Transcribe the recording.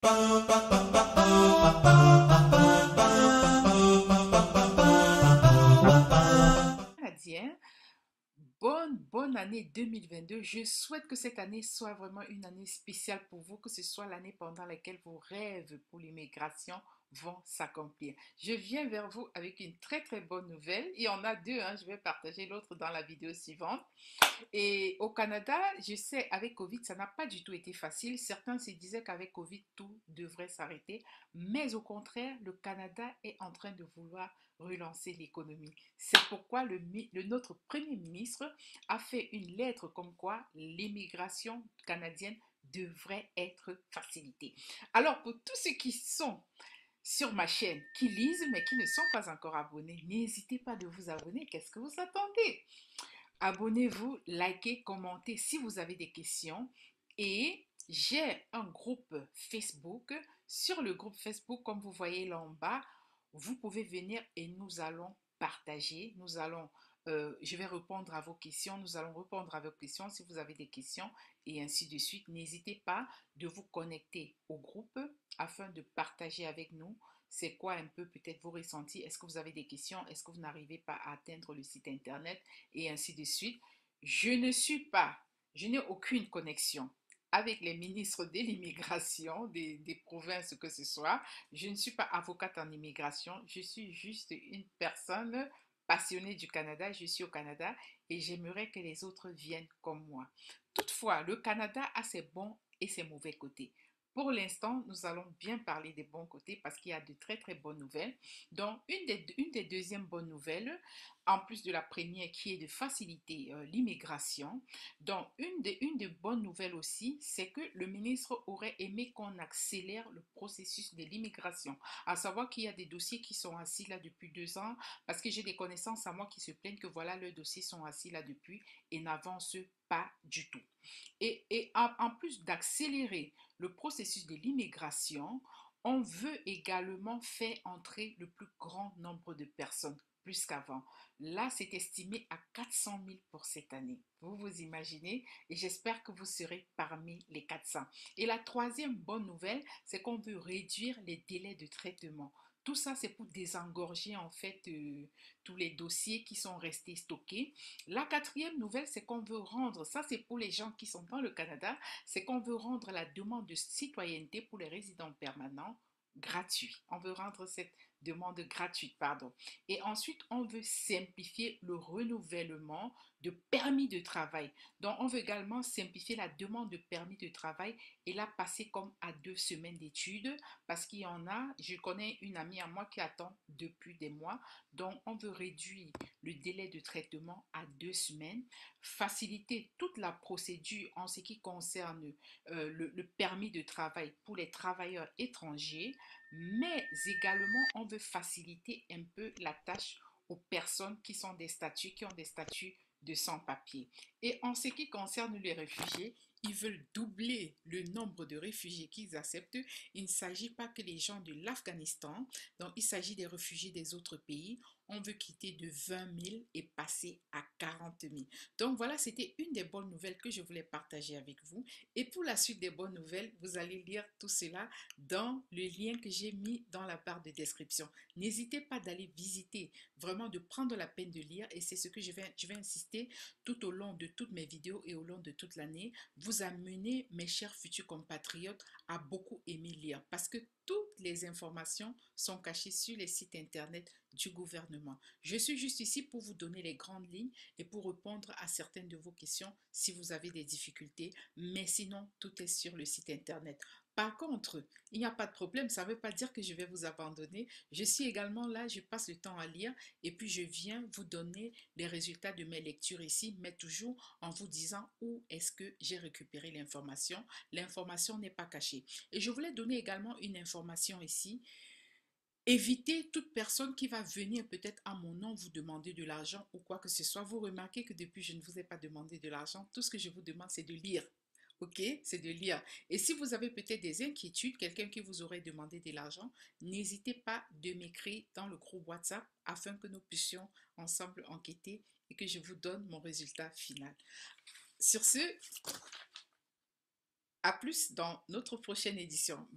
Canadien, bonne année 2022. Je souhaite que cette année soit vraiment une année spéciale pour vous, que ce soit l'année pendant laquelle vos rêves pour l'immigration vont s'accomplir. Je viens vers vous avec une très bonne nouvelle. Il y en a deux, hein. Je vais partager l'autre dans la vidéo suivante. Et au Canada, je sais, avec Covid, ça n'a pas du tout été facile. Certains se disaient qu'avec Covid, tout devrait s'arrêter. Mais au contraire, le Canada est en train de vouloir relancer l'économie. C'est pourquoi notre Premier ministre a fait une lettre comme quoi l'immigration canadienne devrait être facilitée. Alors, pour tous ceux qui sont sur ma chaîne, qui lisent mais qui ne sont pas encore abonnés, n'hésitez pas de vous abonner. Qu'est-ce que vous attendez? Abonnez-vous, likez, commentez si vous avez des questions. Et j'ai un groupe Facebook. Sur le groupe Facebook, comme vous voyez là en bas, vous pouvez venir et nous allons partager. Je vais répondre à vos questions. Nous allons répondre à vos questions si vous avez des questions et ainsi de suite. N'hésitez pas de vous connecter au groupe afin de partager avec nous c'est quoi un peu peut-être vos ressentis. Est-ce que vous avez des questions? Est-ce que vous n'arrivez pas à atteindre le site internet? Et ainsi de suite. Je n'ai aucune connexion avec les ministres de l'immigration, des provinces que ce soit. Je ne suis pas avocate en immigration. Je suis juste une personne passionnée du Canada. Je suis au Canada et j'aimerais que les autres viennent comme moi. Toutefois, le Canada a ses bons et ses mauvais côtés. Pour l'instant, nous allons bien parler des bons côtés parce qu'il y a de très bonnes nouvelles. Donc, une des deuxièmes bonnes nouvelles, en plus de la première qui est de faciliter l'immigration, donc une des bonnes nouvelles aussi, c'est que le ministre aurait aimé qu'on accélère le processus de l'immigration. À savoir qu'il y a des dossiers qui sont assis là depuis 2 ans parce que j'ai des connaissances à moi qui se plaignent que voilà, leurs dossiers sont assis là depuis et n'avancent pas du tout. Et en plus d'accélérer le processus de l'immigration, on veut également faire entrer le plus grand nombre de personnes, plus qu'avant. Là, c'est estimé à 400 000 pour cette année. Vous vous imaginez? Et j'espère que vous serez parmi les 400. Et la troisième bonne nouvelle, c'est qu'on veut réduire les délais de traitement. Tout ça, c'est pour désengorger en fait tous les dossiers qui sont restés stockés. La quatrième nouvelle, c'est qu'on veut rendre, ça c'est pour les gens qui sont dans le Canada, c'est qu'on veut rendre la demande de citoyenneté pour les résidents permanents gratuit. On veut rendre cette demande gratuite, pardon. Et ensuite, on veut simplifier le renouvellement de permis de travail. Donc, on veut également simplifier la demande de permis de travail et la passer comme à 2 semaines d'études parce qu'il y en a, je connais une amie à moi qui attend depuis des mois. Donc, on veut réduire le délai de traitement à 2 semaines, faciliter toute la procédure en ce qui concerne le permis de travail pour les travailleurs étrangers, mais également on veut faciliter un peu la tâche aux personnes qui sont des statuts, qui ont des statuts de sans-papiers. Et en ce qui concerne les réfugiés, ils veulent doubler le nombre de réfugiés qu'ils acceptent. Il ne s'agit pas que les gens de l'Afghanistan, donc il s'agit des réfugiés des autres pays. On veut quitter de 20 000 et passer à 40 000. Donc voilà, c'était une des bonnes nouvelles que je voulais partager avec vous. Et pour la suite des bonnes nouvelles, vous allez lire tout cela dans le lien que j'ai mis dans la barre de description. N'hésitez pas d'aller visiter, vraiment de prendre la peine de lire et c'est ce que je vais insister tout au long de toutes mes vidéos et au long de toute l'année, vous amener, mes chers futurs compatriotes, à beaucoup aimer lire parce que toutes les informations sont cachées sur les sites internet du gouvernement. Je suis juste ici pour vous donner les grandes lignes et pour répondre à certaines de vos questions si vous avez des difficultés, mais sinon, tout est sur le site internet. Par contre, il n'y a pas de problème, ça ne veut pas dire que je vais vous abandonner. Je suis également là, je passe le temps à lire et puis je viens vous donner les résultats de mes lectures ici, mais toujours en vous disant où est-ce que j'ai récupéré l'information. L'information n'est pas cachée. Et je voulais donner également une information ici. Évitez toute personne qui va venir peut-être à mon nom vous demander de l'argent ou quoi que ce soit. Vous remarquez que depuis, je ne vous ai pas demandé de l'argent. Tout ce que je vous demande, c'est de lire. Ok, c'est de lire. Et si vous avez peut-être des inquiétudes, quelqu'un qui vous aurait demandé de l'argent, n'hésitez pas de m'écrire dans le groupe WhatsApp afin que nous puissions ensemble enquêter et que je vous donne mon résultat final. Sur ce, à plus dans notre prochaine édition. Bye.